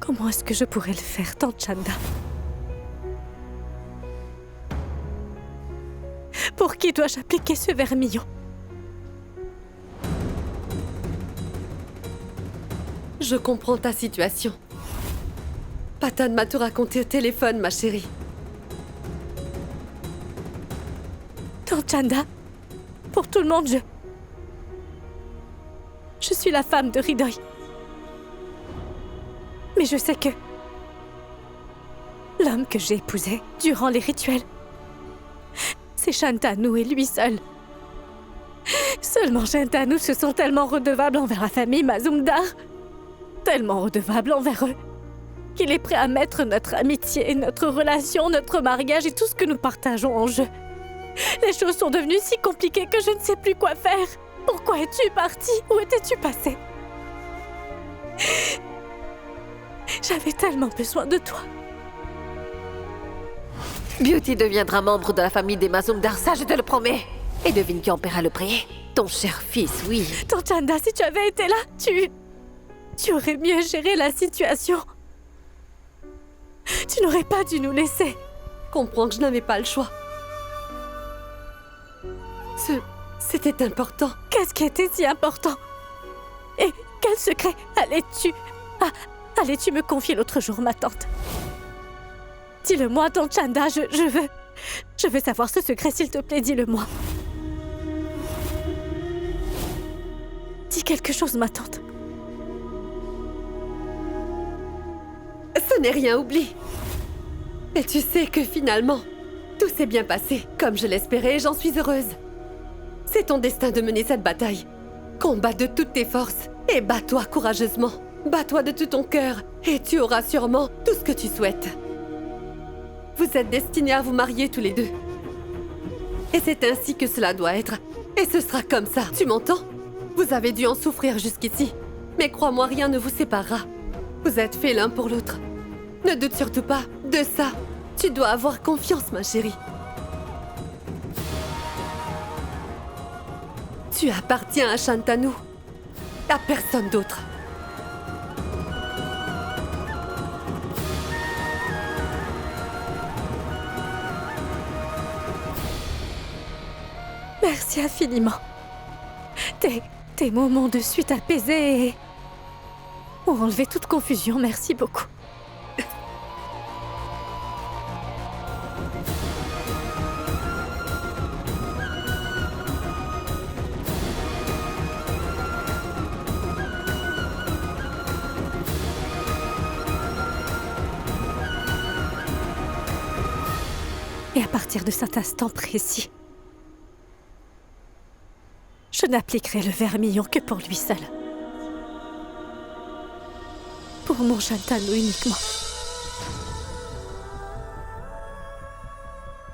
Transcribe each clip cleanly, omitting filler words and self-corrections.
Comment est-ce que je pourrais le faire, Tante Chanda? Pour qui dois-je appliquer ce vermillon? Je comprends ta situation. Patan m'a tout raconté au téléphone, ma chérie. Tante Chanda, pour tout le monde, je suis la femme de Hridoy. Mais je sais que l'homme que j'ai épousé durant les rituels, c'est Shantanu et lui seul. Seulement Shantanu se sent tellement redevable envers la famille Mazumdar, tellement redevable envers eux, qu'il est prêt à mettre notre amitié, notre relation, notre mariage et tout ce que nous partageons en jeu. Les choses sont devenues si compliquées que je ne sais plus quoi faire. Pourquoi es-tu partie? Où étais-tu passée? J'avais tellement besoin de toi. Beauty deviendra membre de la famille des Mazumdar, ça je te le promets. Et devine qui en paiera le prix? Ton cher fils, oui. Tante Chanda, si tu avais été là, tu aurais mieux géré la situation. Tu n'aurais pas dû nous laisser. Comprends que je n'avais pas le choix. C'était important. Qu'est-ce qui était si important? Et quel secret allais-tu me confier l'autre jour, ma tante? Dis-le-moi, Tante Chanda, je veux savoir ce secret, s'il te plaît, dis-le-moi. Dis quelque chose, ma tante. Ce n'est rien, oublie. Et tu sais que finalement, tout s'est bien passé. Comme je l'espérais, et j'en suis heureuse. C'est ton destin de mener cette bataille. Combat de toutes tes forces et bats-toi courageusement. Bats-toi de tout ton cœur et tu auras sûrement tout ce que tu souhaites. Vous êtes destinés à vous marier tous les deux. Et c'est ainsi que cela doit être. Et ce sera comme ça, tu m'entends? Vous avez dû en souffrir jusqu'ici. Mais crois-moi, rien ne vous séparera. Vous êtes faits l'un pour l'autre. Ne doute surtout pas de ça. Tu dois avoir confiance, ma chérie. Tu appartiens à Shantanu. À personne d'autre. Merci infiniment. Tes mots m'ont de suite apaisée et ont enlevé toute confusion. Merci beaucoup. Et à partir de cet instant précis, je n'appliquerai le vermillon que pour lui seul. Pour mon Shantanu uniquement.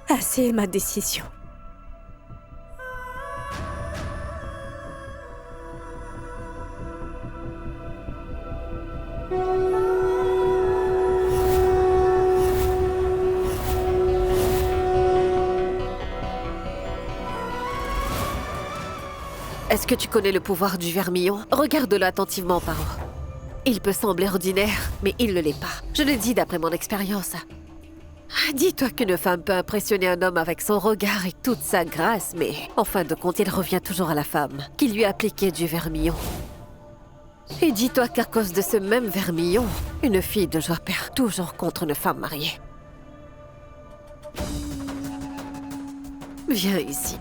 Ainsi est ma décision. Est-ce que tu connais le pouvoir du vermillon? Regarde-le attentivement, Paro. Il peut sembler ordinaire, mais il ne l'est pas. Je le dis d'après mon expérience. Dis-toi qu'une femme peut impressionner un homme avec son regard et toute sa grâce, mais en fin de compte, il revient toujours à la femme qui lui a appliqué du vermillon. Et dis-toi qu'à cause de ce même vermillon, une fille de joie perd toujours contre une femme mariée. Viens ici.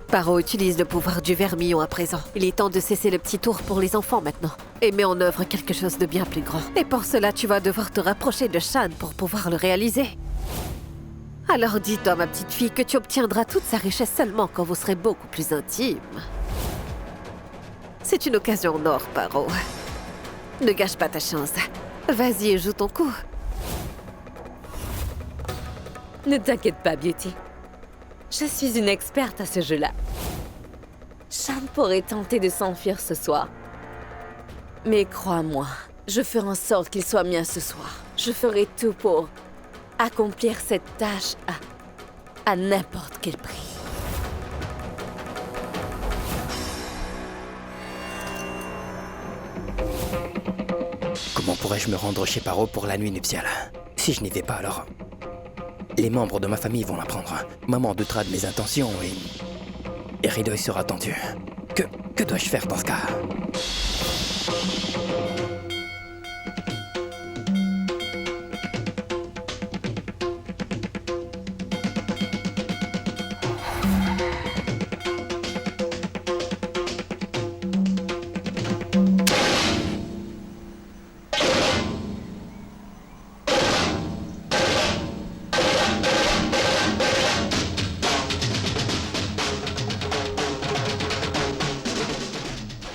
Paro utilise le pouvoir du vermillon à présent. Il est temps de cesser le petit tour pour les enfants maintenant. Et mets en œuvre quelque chose de bien plus grand. Et pour cela, tu vas devoir te rapprocher de Shan pour pouvoir le réaliser. Alors dis-toi, ma petite fille, que tu obtiendras toute sa richesse seulement quand vous serez beaucoup plus intime. C'est une occasion en or, Paro. Ne gâche pas ta chance. Vas-y et joue ton coup. Ne t'inquiète pas, Beauty. Je suis une experte à ce jeu-là. Shan pourrait tenter de s'enfuir ce soir. Mais crois-moi, je ferai en sorte qu'il soit mien ce soir. Je ferai tout pour accomplir cette tâche à n'importe quel prix. Comment pourrais-je me rendre chez Paro pour la nuit nuptiale? Si je n'y vais pas, alors... Les membres de ma famille vont l'apprendre. Maman doutera de mes intentions et Ridoy sera tendu. Que dois-je faire dans ce cas?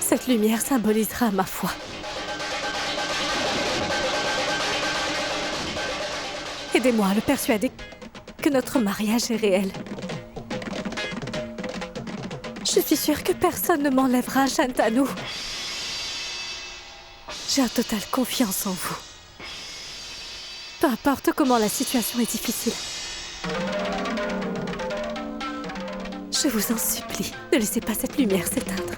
Cette lumière symbolisera ma foi. Aidez-moi à le persuader que notre mariage est réel. Je suis sûre que personne ne m'enlèvera Shantanu. J'ai en totale confiance en vous. Peu importe comment la situation est difficile. Je vous en supplie, ne laissez pas cette lumière s'éteindre.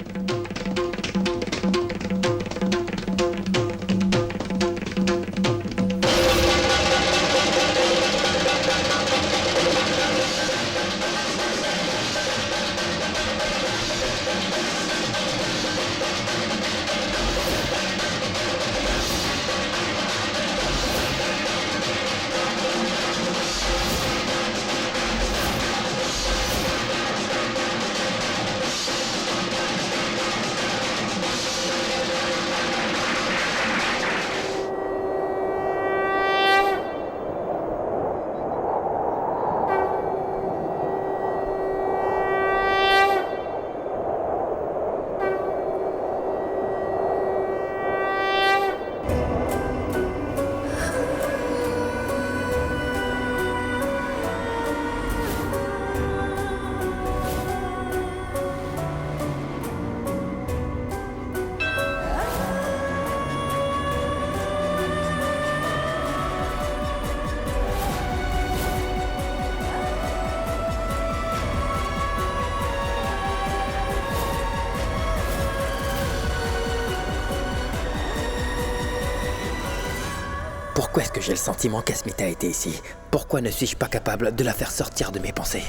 Pourquoi est-ce que j'ai le sentiment qu'Asmita était ici? Pourquoi ne suis-je pas capable de la faire sortir de mes pensées?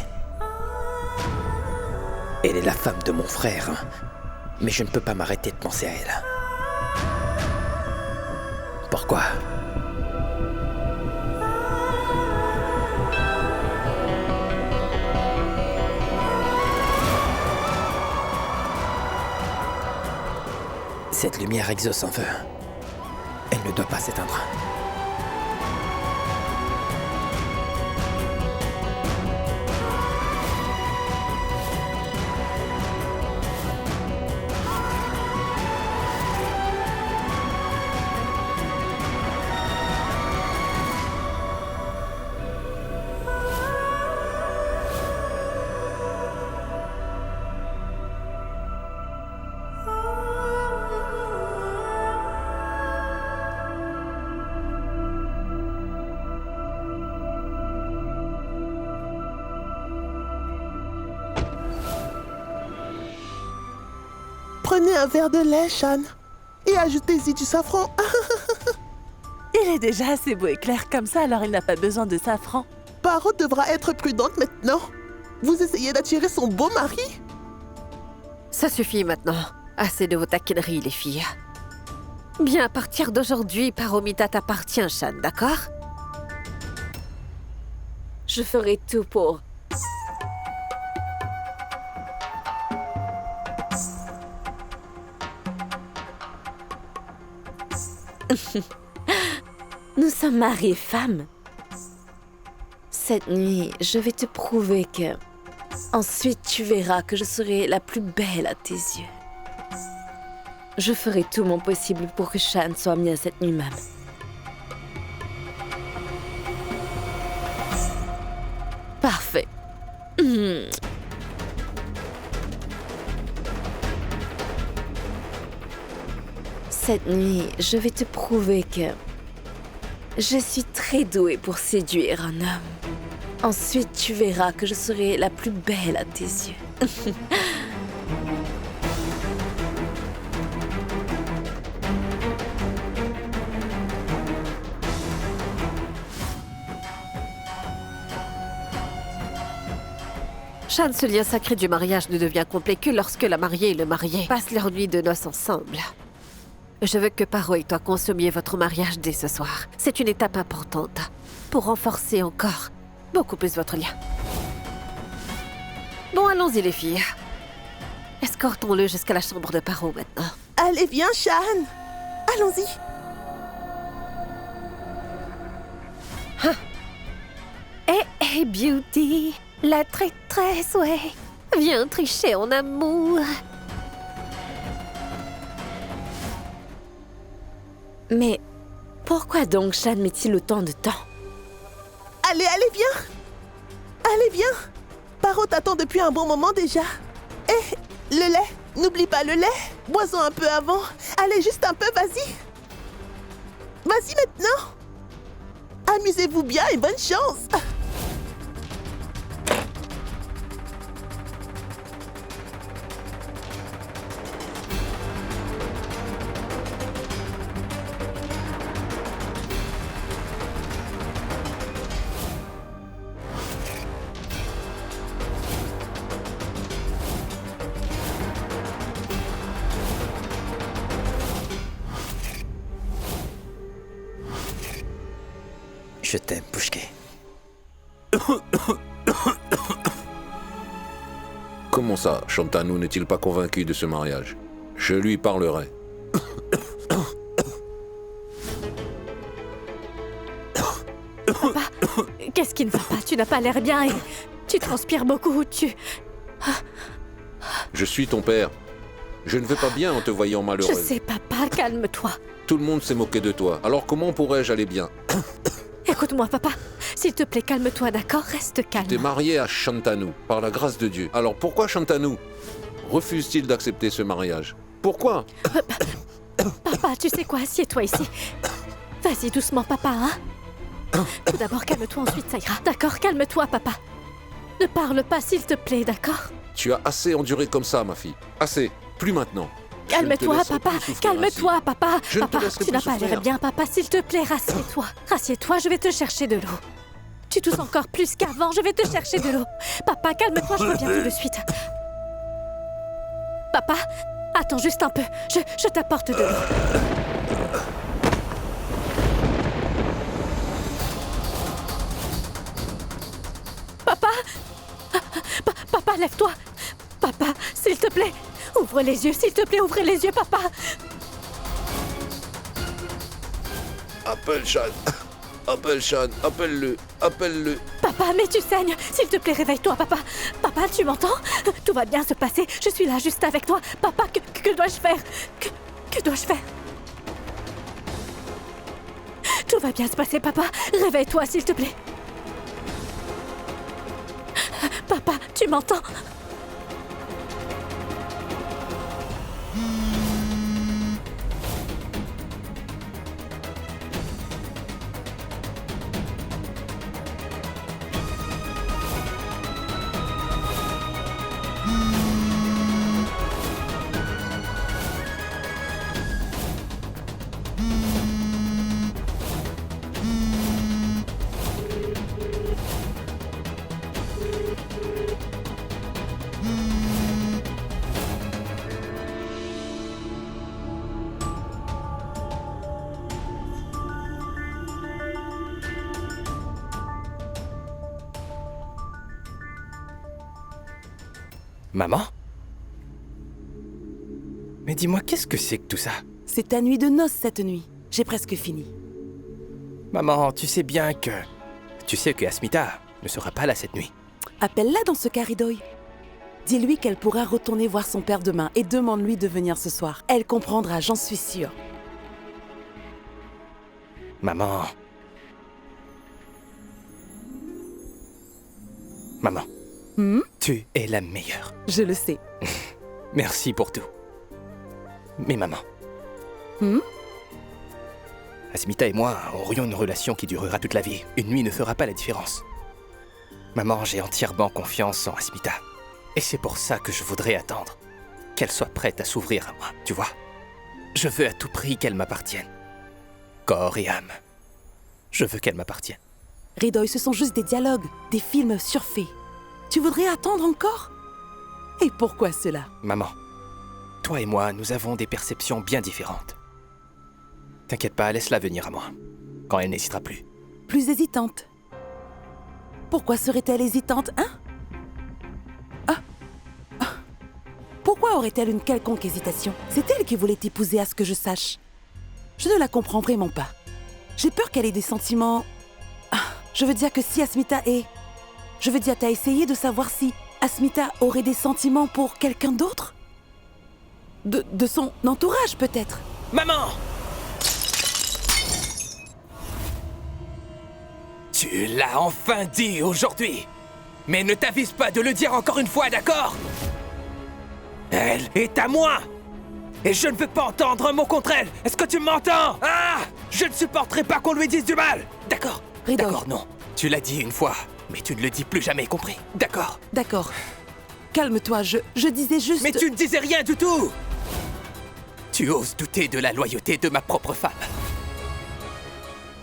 Elle est la femme de mon frère, mais je ne peux pas m'arrêter de penser à elle. Pourquoi? Cette lumière exauce en feu. Elle ne doit pas s'éteindre. Prenez un verre de lait, Shan, et ajoutez-y du safran. Il est déjà assez beau et clair comme ça, alors il n'a pas besoin de safran. Paro devra être prudente maintenant. Vous essayez d'attirer son beau mari? Ça suffit maintenant. Assez de vos taquineries, les filles. Bien, à partir d'aujourd'hui, Paromita t'appartient, Shan, d'accord? Je ferai tout pour... Nous sommes mari et femme. Cette nuit, je vais te prouver que... Ensuite, tu verras que je serai la plus belle à tes yeux. Je ferai tout mon possible pour que Shan soit bien cette nuit même. Parfait. Cette nuit, je vais te prouver que je suis très douée pour séduire un homme. Ensuite, tu verras que je serai la plus belle à tes yeux. Shan, ce lien sacré du mariage ne devient complet que lorsque la mariée et le marié passent leur nuit de noces ensemble. Je veux que Paro et toi consommiez votre mariage dès ce soir. C'est une étape importante pour renforcer encore beaucoup plus votre lien. Bon, allons-y les filles. Escortons-le jusqu'à la chambre de Paro maintenant. Allez, viens, Shan. Allons-y. Hey, Beauty, la traîtresse, ouais. Viens tricher en amour. Mais pourquoi donc Shan met-il autant de temps? Allez, viens. Allez, viens. Paro t'attend depuis un bon moment déjà. Eh, le lait. N'oublie pas le lait. Bois-en un peu avant. Allez, juste un peu, vas-y. Vas-y maintenant. Amusez-vous bien et bonne chance. Je t'aime, Pushke. Comment ça, Shantanu n'est-il pas convaincu de ce mariage? Je lui parlerai. Papa, qu'est-ce qui ne va pas? Tu n'as pas l'air bien et tu transpires beaucoup. Je suis ton père. Je ne vais pas bien en te voyant Je malheureuse. sais, papa, calme-toi. Tout le monde s'est moqué de toi. Alors comment pourrais-je aller bien? Écoute-moi, papa. S'il te plaît, calme-toi, d'accord? Reste calme. T'es marié à Shantanu, par la grâce de Dieu. Alors pourquoi Shantanu refuse-t-il d'accepter ce mariage? Pourquoi? Papa, tu sais quoi? Assieds-toi ici. Vas-y, doucement, papa, hein? Tout d'abord, calme-toi, ensuite ça ira. D'accord? Calme-toi, papa. Ne parle pas, s'il te plaît, d'accord? Tu as assez enduré comme ça, ma fille. Assez. Plus maintenant. Je ne te Calme-toi, laisserai papa. plus souffrir Calme-toi, papa. Je ne te Papa, laisserai tu plus n'as pas l'air souffrir. bien, papa. S'il te plaît, rassieds-toi. Rassieds-toi, je vais te chercher de l'eau. Tu tousses encore plus qu'avant, je vais te chercher de l'eau. Papa, calme-toi, je reviens tout de suite. Papa, attends juste un peu. Je t'apporte de l'eau. Papa Papa, lève-toi. Papa, s'il te plaît. Ouvre les yeux, s'il te plaît, ouvre les yeux, papa. Appelle Shan. Appelle Shan. Appelle-le. Appelle-le. Papa, mais tu saignes. S'il te plaît, réveille-toi, papa. Papa, tu m'entends? Tout va bien se passer. Je suis là, juste avec toi. Papa, que dois-je faire? Que dois-je faire? Tout va bien se passer, papa. Réveille-toi, s'il te plaît. Papa, tu m'entends? Maman? Mais dis-moi, qu'est-ce que c'est que tout ça? C'est ta nuit de noces cette nuit. J'ai presque fini. Maman, tu sais bien que... Tu sais que Asmita ne sera pas là cette nuit. Appelle-la dans ce caridoy. Dis-lui qu'elle pourra retourner voir son père demain et demande-lui de venir ce soir. Elle comprendra, j'en suis sûre. Maman... Maman, tu es la meilleure. Je le sais. Merci pour tout. Mais maman... Asmita et moi aurions une relation qui durera toute la vie. Une nuit ne fera pas la différence. Maman, j'ai entièrement confiance en Asmita. Et c'est pour ça que je voudrais attendre. Qu'elle soit prête à s'ouvrir à moi, tu vois. Je veux à tout prix qu'elle m'appartienne. Corps et âme. Je veux qu'elle m'appartienne. Hridoy, ce sont juste des dialogues, des films surfaits. Tu voudrais attendre encore? Et pourquoi cela? Maman, toi et moi, nous avons des perceptions bien différentes. T'inquiète pas, laisse-la venir à moi, quand elle n'hésitera plus. Plus hésitante. Pourquoi serait-elle hésitante, hein? Pourquoi aurait-elle une quelconque hésitation? C'est elle qui voulait t'épouser à ce que je sache. Je ne la comprends vraiment pas. J'ai peur qu'elle ait des sentiments... Je veux dire que si Asmita est... Je veux dire, t'as essayé de savoir si Asmita aurait des sentiments pour quelqu'un d'autre? De son entourage, peut-être? Maman! Tu l'as enfin dit aujourd'hui. Mais ne t'avise pas de le dire encore une fois, d'accord? Elle est à moi! Et je ne veux pas entendre un mot contre elle! Est-ce que tu m'entends? Ah! Je ne supporterai pas qu'on lui dise du mal! D'accord? Hridoy. D'accord, non. Tu l'as dit une fois, mais tu ne le dis plus jamais, compris? D'accord? D'accord. Calme-toi, je disais juste... Mais tu ne disais rien du tout! Tu oses douter de la loyauté de ma propre femme.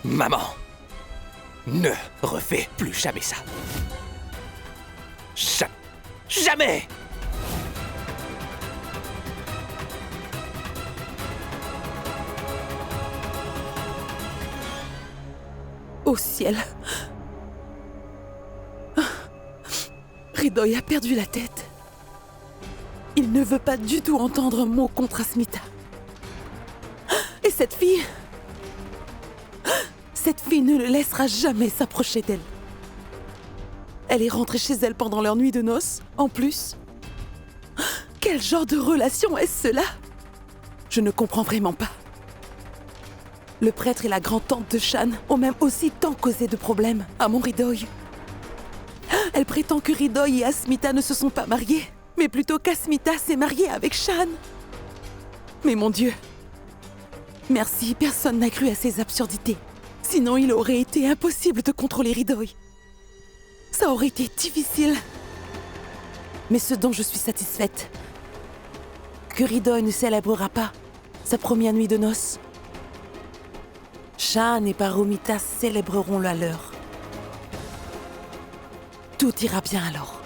Maman, ne refais plus jamais ça. Jamais! Au ciel. Hridoy a perdu la tête. Il ne veut pas du tout entendre un mot contre Asmita. Et cette fille... Cette fille ne le laissera jamais s'approcher d'elle. Elle est rentrée chez elle pendant leur nuit de noces, en plus. Quel genre de relation est-ce cela? Je ne comprends vraiment pas. Le prêtre et la grand-tante de Shan ont même aussi tant causé de problèmes à mon Hridoy. Elle prétend que Hridoy et Asmita ne se sont pas mariés, mais plutôt qu'Asmita s'est mariée avec Shan. Mais mon Dieu, merci, personne n'a cru à ces absurdités. Sinon, il aurait été impossible de contrôler Hridoy. Ça aurait été difficile. Mais ce dont je suis satisfaite, que Hridoy ne célébrera pas sa première nuit de noces. Shan et Paromita célébreront la leur. Tout ira bien alors.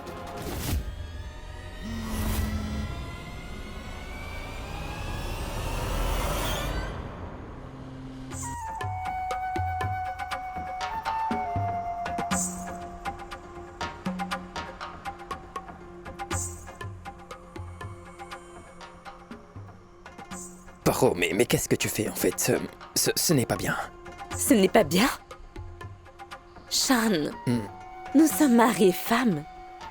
Paro, mais qu'est-ce que tu fais en fait? Ce n'est pas bien. Ce n'est pas bien? Shan, nous sommes mari et femme.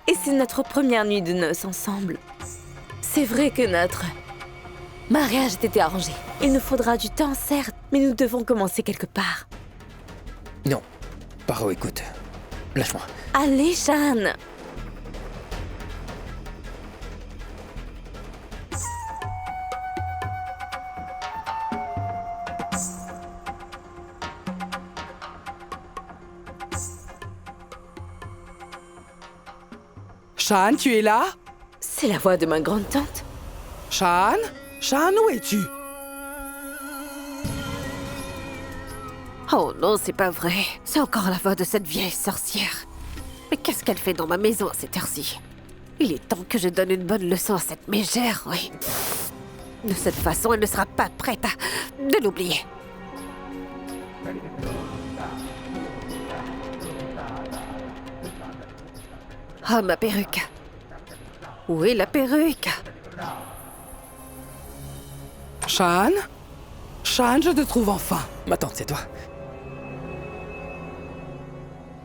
Et c'est notre première nuit de noces ensemble. C'est vrai que notre mariage a été arrangé. Il nous faudra du temps, certes, mais nous devons commencer quelque part. Non. Paro, écoute. Lâche-moi. Allez, Shan. Shan, tu es là? C'est la voix de ma grande-tante. Shan? Shan, où es-tu? Oh non, c'est pas vrai. C'est encore la voix de cette vieille sorcière. Mais qu'est-ce qu'elle fait dans ma maison à cette heure-ci? Il est temps que je donne une bonne leçon à cette mégère, oui. De cette façon, elle ne sera pas prête de l'oublier. Oh, ma perruque. Où est la perruque? Shan? Shan, je te trouve enfin. Ma tante, c'est toi?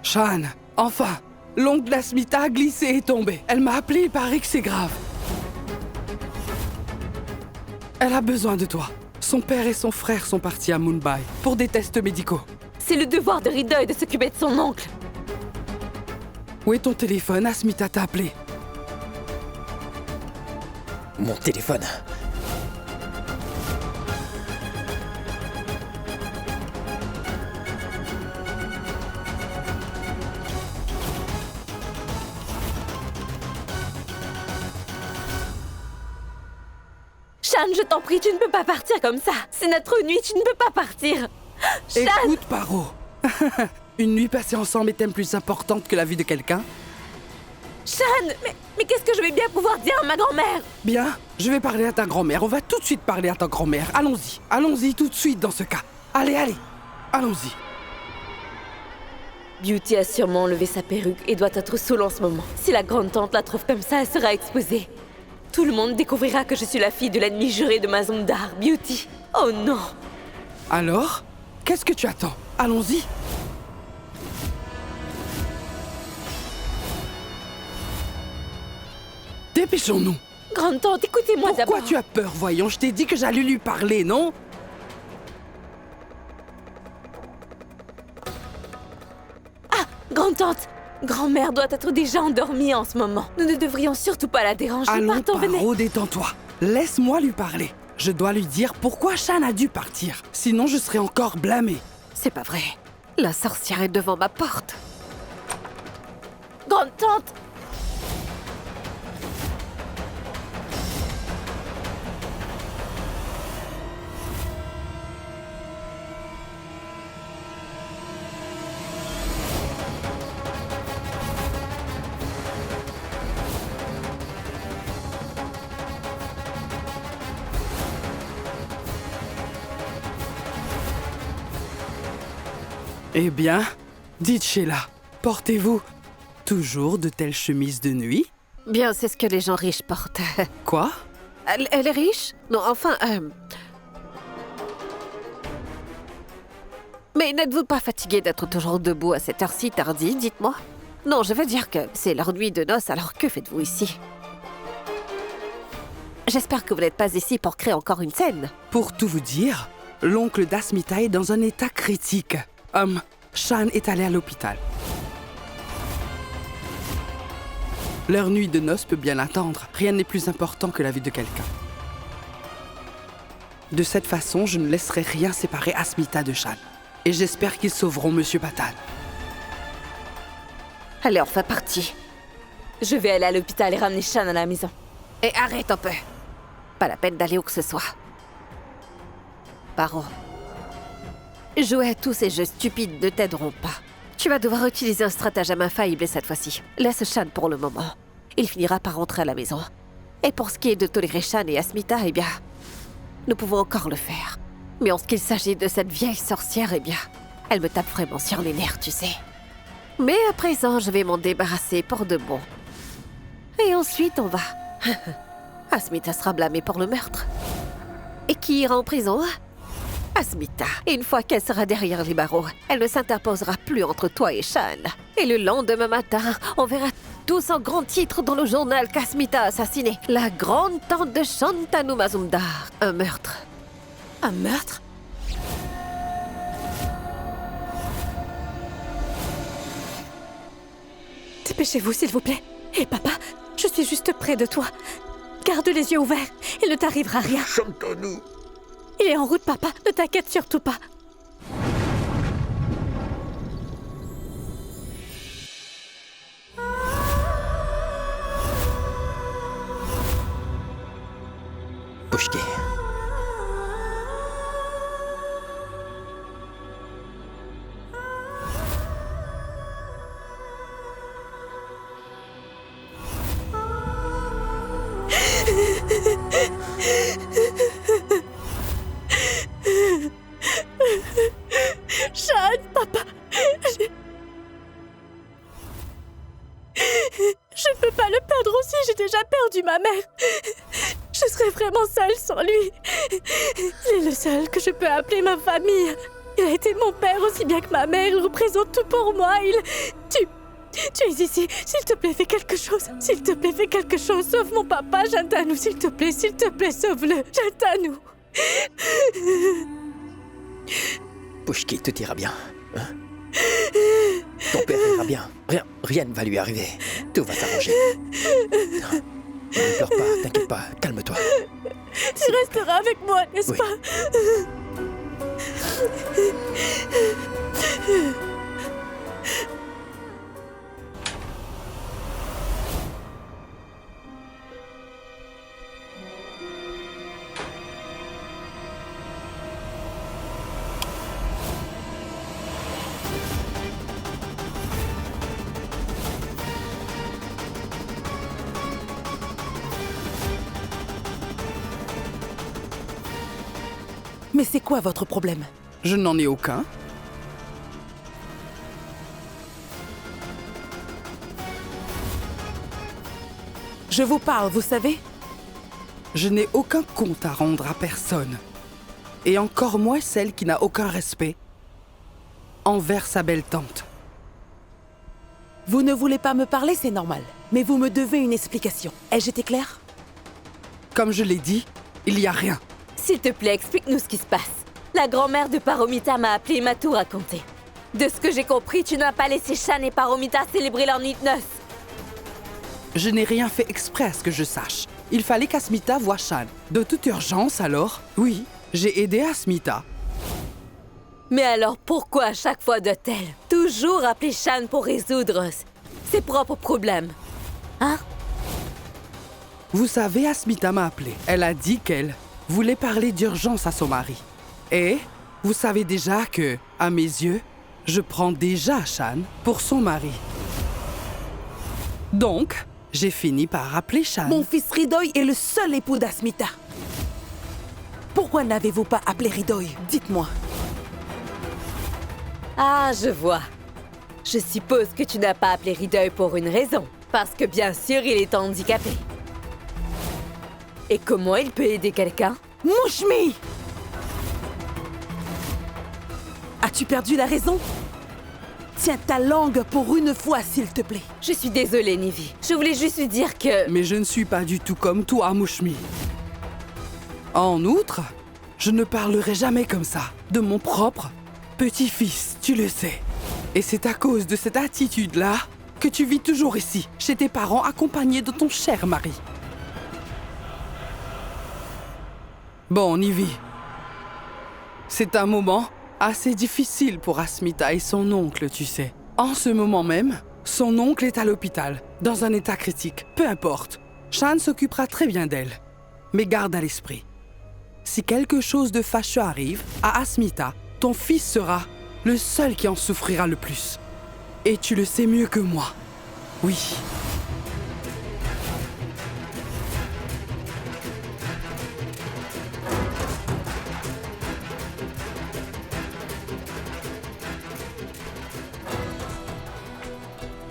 Shan, enfin. L'oncle d'Asmita a glissé et tombé. Elle m'a appelé, il paraît que c'est grave. Elle a besoin de toi. Son père et son frère sont partis à Mumbai pour des tests médicaux. C'est le devoir de Hridoy de s'occuper de son oncle. Où est ton téléphone? Asmita t'a appelé. Mon téléphone. Shan, je t'en prie, tu ne peux pas partir comme ça. C'est notre nuit, tu ne peux pas partir. Shan! Écoute, Paro. Une nuit passée ensemble est-elle plus importante que la vie de quelqu'un? Shan, mais qu'est-ce que je vais bien pouvoir dire à ma grand-mère? Bien, je vais parler à ta grand-mère. On va tout de suite parler à ta grand-mère. Allons-y. Allons-y tout de suite dans ce cas. Allez, allez. Allons-y. Beauty a sûrement enlevé sa perruque et doit être saoule en ce moment. Si la grande-tante la trouve comme ça, elle sera exposée. Tout le monde découvrira que je suis la fille de l'ennemi juré de Mazumdar, Beauty. Oh non! Alors, qu'est-ce que tu attends? Allons-y. Dépêchons-nous. Grande-tante, écoutez-moi d'abord. Pourquoi tu as peur, voyons? Je t'ai dit que j'allais lui parler, non? Grande-tante, grand-mère doit être déjà endormie en ce moment. Nous ne devrions surtout pas la déranger. Allons, Partons, venez. Paro, détends-toi. Laisse-moi lui parler. Je dois lui dire pourquoi Shan a dû partir. Sinon, je serai encore blâmé. C'est pas vrai. La sorcière est devant ma porte. Grande-tante! Eh bien, dites Sheila, portez-vous toujours de telles chemises de nuit? Bien, c'est ce que les gens riches portent. Quoi? Elle est riche? Non, enfin... Mais n'êtes-vous pas fatigué d'être toujours debout à cette heure-ci tardie, dites-moi? Non, je veux dire que c'est leur nuit de noces, alors que faites-vous ici? J'espère que vous n'êtes pas ici pour créer encore une scène. Pour tout vous dire, l'oncle d'Asmita est dans un état critique. Shan est allé à l'hôpital. Leur nuit de noces peut bien attendre. Rien n'est plus important que la vie de quelqu'un. De cette façon, je ne laisserai rien séparer Asmita de Shan. Et j'espère qu'ils sauveront Monsieur Patal. Elle est enfin partie. Je vais aller à l'hôpital et ramener Shan à la maison. Et arrête un peu. Pas la peine d'aller où que ce soit. Paro. Jouer à tous ces jeux stupides ne t'aideront pas. Tu vas devoir utiliser un stratagème infaillible cette fois-ci. Laisse Shan pour le moment. Il finira par rentrer à la maison. Et pour ce qui est de tolérer Shan et Asmita, eh bien, nous pouvons encore le faire. Mais en ce qu'il s'agit de cette vieille sorcière, eh bien, elle me tape vraiment sur les nerfs, tu sais. Mais à présent, je vais m'en débarrasser pour de bon. Et ensuite, on va... Asmita sera blâmée pour le meurtre. Et qui ira en prison? Asmita. Et une fois qu'elle sera derrière les barreaux, elle ne s'interposera plus entre toi et Shan. Et le lendemain matin, on verra tous en grand titre dans le journal qu'Asmita a assassiné la grande tante de Shantanu Mazumdar. Un meurtre. Un meurtre? Dépêchez-vous, s'il vous plaît. Hé, papa, je suis juste près de toi. Garde les yeux ouverts. Il ne t'arrivera rien. Shantanu. Il est en route, papa. Ne t'inquiète surtout pas. Pushki. Shan, papa. Je ne peux pas le perdre aussi. J'ai déjà perdu ma mère. Je serais vraiment seule sans lui. Il est le seul que je peux appeler ma famille. Il a été mon père aussi bien que ma mère. Il représente tout pour moi. Tu es ici. S'il te plaît, fais quelque chose. S'il te plaît, fais quelque chose. Sauve mon papa, Shantanu. S'il te plaît, sauve-le. Shantanu. Pushki, tout ira bien. Hein? Ton père ira bien. Rien ne va lui arriver. Tout va s'arranger. Ne pleure pas, t'inquiète pas. Calme-toi. Tu resteras avec moi, n'est-ce Oui. pas? Mais c'est quoi votre problème? Je n'en ai aucun. Je vous parle, vous savez? Je n'ai aucun compte à rendre à personne. Et encore moins celle qui n'a aucun respect envers sa belle tante. Vous ne voulez pas me parler, c'est normal. Mais vous me devez une explication. Ai-je été claire? Comme je l'ai dit, il n'y a rien. S'il te plaît, explique-nous ce qui se passe. La grand-mère de Paromita m'a appelé et m'a tout raconté. De ce que j'ai compris, tu n'as pas laissé Shan et Paromita célébrer leur nuit de noces. Je n'ai rien fait exprès à ce que je sache. Il fallait qu'Asmita voie Shan. De toute urgence, alors, oui, j'ai aidé Asmita. Mais alors pourquoi à chaque fois doit-elle toujours appeler Shan pour résoudre ses propres problèmes? Hein? Vous savez, Asmita m'a appelé. Elle a dit qu'elle voulait parler d'urgence à son mari. Et vous savez déjà que, à mes yeux, je prends déjà Shan pour son mari. Donc, j'ai fini par appeler Shan. Mon fils Ridoy est le seul époux d'Asmita. Pourquoi n'avez-vous pas appelé Ridoy? Dites-moi. Ah, je vois. Je suppose que tu n'as pas appelé Ridoy pour une raison. Parce que bien sûr, il est handicapé. Et comment il peut aider quelqu'un? Mouchmi! As-tu perdu la raison? Tiens ta langue pour une fois, s'il te plaît. Je suis désolée, Nivi. Je voulais juste lui dire que... Mais je ne suis pas du tout comme toi, Mouchmi. En outre, je ne parlerai jamais comme ça de mon propre petit-fils, tu le sais. Et c'est à cause de cette attitude-là que tu vis toujours ici, chez tes parents, accompagné de ton cher mari. Bon, Nivi. C'est un moment assez difficile pour Asmita et son oncle, tu sais. En ce moment même, son oncle est à l'hôpital, dans un état critique. Peu importe, Shan s'occupera très bien d'elle. Mais garde à l'esprit. Si quelque chose de fâcheux arrive à Asmita, ton fils sera le seul qui en souffrira le plus. Et tu le sais mieux que moi. Oui.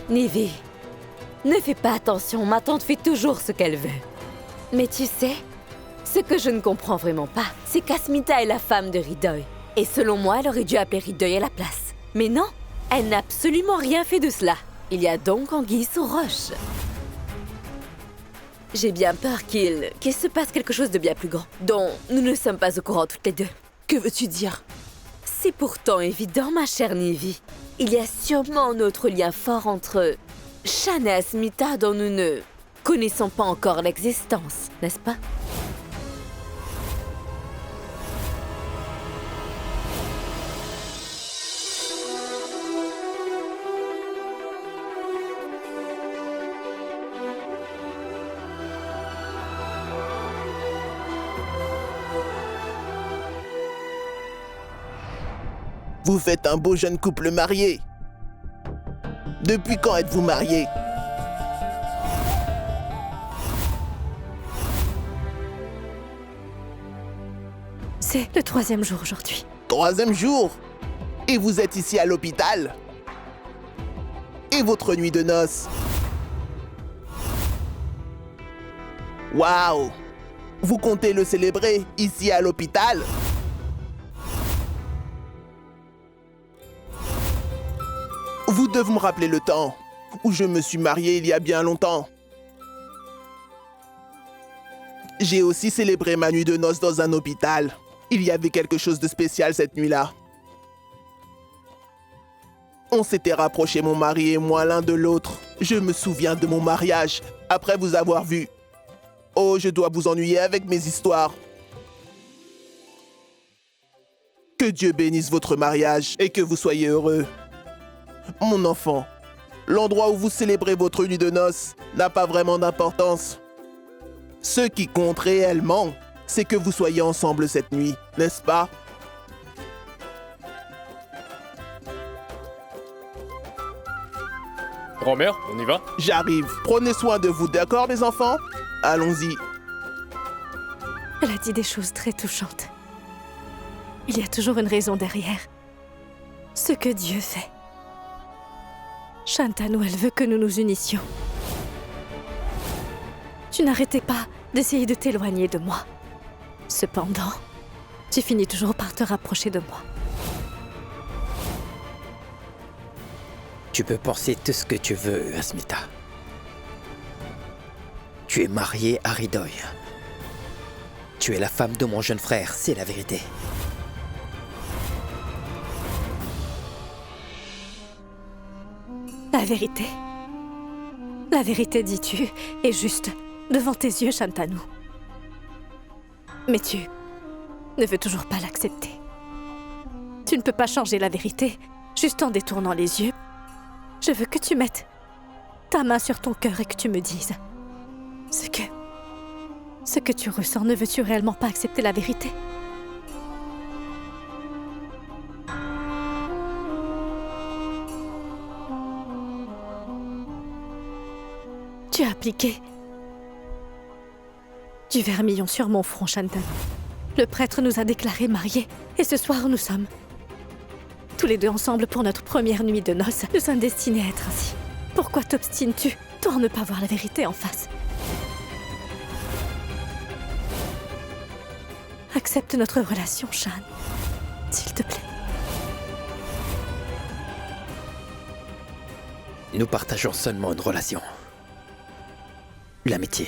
Nivi, ne fais pas attention, ma tante fait toujours ce qu'elle veut. Mais tu sais, ce que je ne comprends vraiment pas, c'est qu'Asmita est la femme de Ridoy. Et selon moi, elle aurait dû appeler Ridoy à la place. Mais non, elle n'a absolument rien fait de cela. Il y a donc anguille sous roche. J'ai bien peur qu'il se passe quelque chose de bien plus grand, dont nous ne sommes pas au courant toutes les deux. Que veux-tu dire? C'est pourtant évident, ma chère Nivi. Il y a sûrement un autre lien fort entre Shan et Asmita dont nous ne connaissons pas encore l'existence, n'est-ce pas? Vous faites un beau jeune couple marié. Depuis quand êtes-vous mariés? C'est le 3e jour aujourd'hui. 3e jour. Et vous êtes ici à l'hôpital? Et votre nuit de noces? Waouh! Vous comptez le célébrer ici à l'hôpital? Vous devez me rappeler le temps où je me suis marié il y a bien longtemps. J'ai aussi célébré ma nuit de noces dans un hôpital. Il y avait quelque chose de spécial cette nuit-là. On s'était rapprochés, mon mari et moi, l'un de l'autre. Je me souviens de mon mariage, après vous avoir vu. Oh, je dois vous ennuyer avec mes histoires. Que Dieu bénisse votre mariage et que vous soyez heureux. Mon enfant, l'endroit où vous célébrez votre nuit de noces n'a pas vraiment d'importance. Ce qui compte réellement, c'est que vous soyez ensemble cette nuit, n'est-ce pas? Grand-mère, on y va? J'arrive. Prenez soin de vous, d'accord, mes enfants? Allons-y. Elle a dit des choses très touchantes. Il y a toujours une raison derrière ce que Dieu fait. Shantanu, elle veut que nous nous unissions. Tu n'arrêtais pas d'essayer de t'éloigner de moi. Cependant, tu finis toujours par te rapprocher de moi. Tu peux penser tout ce que tu veux, Asmita. Tu es mariée à Hridoy. Tu es la femme de mon jeune frère, c'est la vérité. La vérité. La vérité, dis-tu, est juste devant tes yeux, Shantanu. Mais tu ne veux toujours pas l'accepter. Tu ne peux pas changer la vérité juste en détournant les yeux. Je veux que tu mettes ta main sur ton cœur et que tu me dises ce que tu ressens. Ne veux-tu réellement pas accepter la vérité? Tu as appliqué du vermillon sur mon front, Shantanu. Le prêtre nous a déclarés mariés et ce soir nous sommes tous les deux ensemble pour notre première nuit de noces. Nous sommes destinés à être ainsi. Pourquoi t'obstines-tu, toi, à ne pas voir la vérité en face? Accepte notre relation, Shan. S'il te plaît. Nous partageons seulement une relation. L'amitié.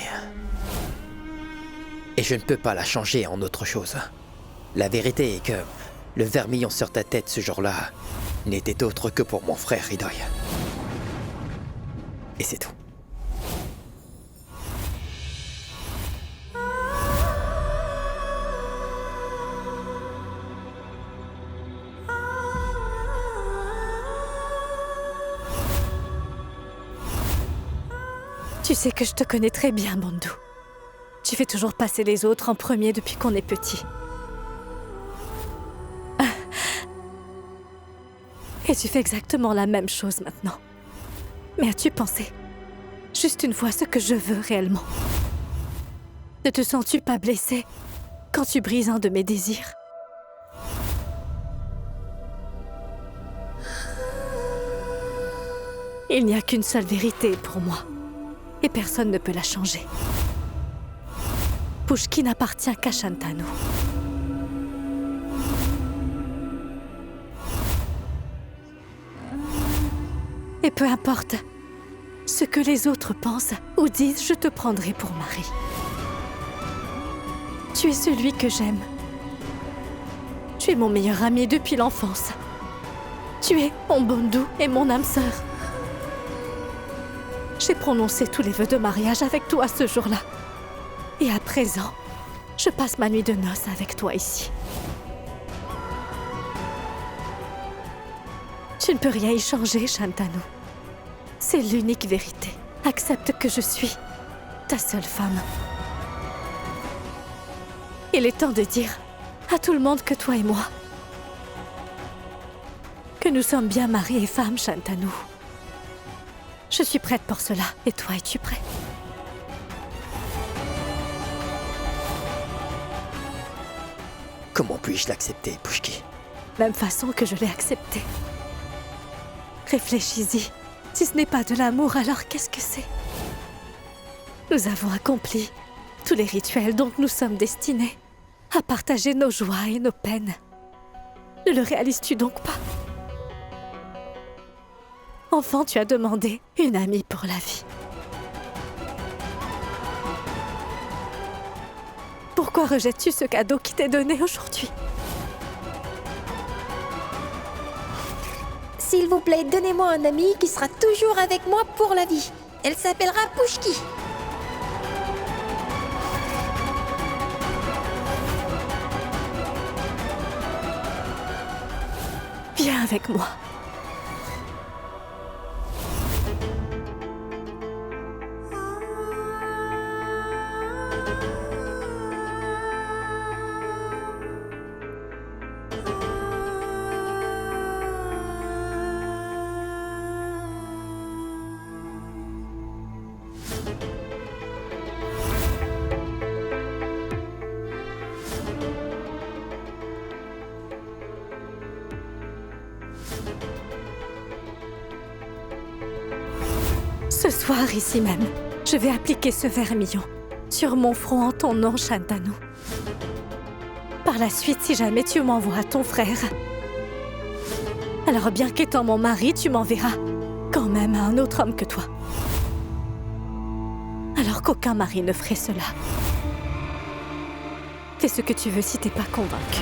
Et je ne peux pas la changer en autre chose. La vérité est que le vermillon sur ta tête ce jour-là n'était autre que pour mon frère Hridoy. Et c'est tout. Tu sais que je te connais très bien, Bandhu. Tu fais toujours passer les autres en premier depuis qu'on est petit. Et tu fais exactement la même chose maintenant. Mais as-tu pensé, juste une fois, ce que je veux réellement? Ne te sens-tu pas blessée quand tu brises un de mes désirs? Il n'y a qu'une seule vérité pour moi. Et personne ne peut la changer. Pushki n'appartient qu'à Shantanu. Et peu importe ce que les autres pensent ou disent, je te prendrai pour mari. Tu es celui que j'aime. Tu es mon meilleur ami depuis l'enfance. Tu es mon Bandhu et mon âme sœur. J'ai prononcé tous les vœux de mariage avec toi ce jour-là. Et à présent, je passe ma nuit de noces avec toi ici. Tu ne peux rien y changer, Shantanu. C'est l'unique vérité. Accepte que je suis ta seule femme. Il est temps de dire à tout le monde que toi et moi, que nous sommes bien mari et femme, Shantanu. Je suis prête pour cela. Et toi, es-tu prêt? Comment puis-je l'accepter, Pushki? Même façon que je l'ai accepté. Réfléchis-y. Si ce n'est pas de l'amour, alors qu'est-ce que c'est? Nous avons accompli tous les rituels, donc nous sommes destinés à partager nos joies et nos peines. Ne le réalises-tu donc pas? Enfant, tu as demandé une amie pour la vie. Pourquoi rejettes-tu ce cadeau qui t'est donné aujourd'hui? S'il vous plaît, donnez-moi un ami qui sera toujours avec moi pour la vie. Elle s'appellera Pushki. Viens avec moi. Ce soir, ici même, je vais appliquer ce vermillon sur mon front en ton nom, Shantanu. Par la suite, si jamais tu m'envoies ton frère, alors bien qu'étant mon mari, tu m'enverras quand même à un autre homme que toi. Alors qu'aucun mari ne ferait cela. Fais ce que tu veux si t'es pas convaincu.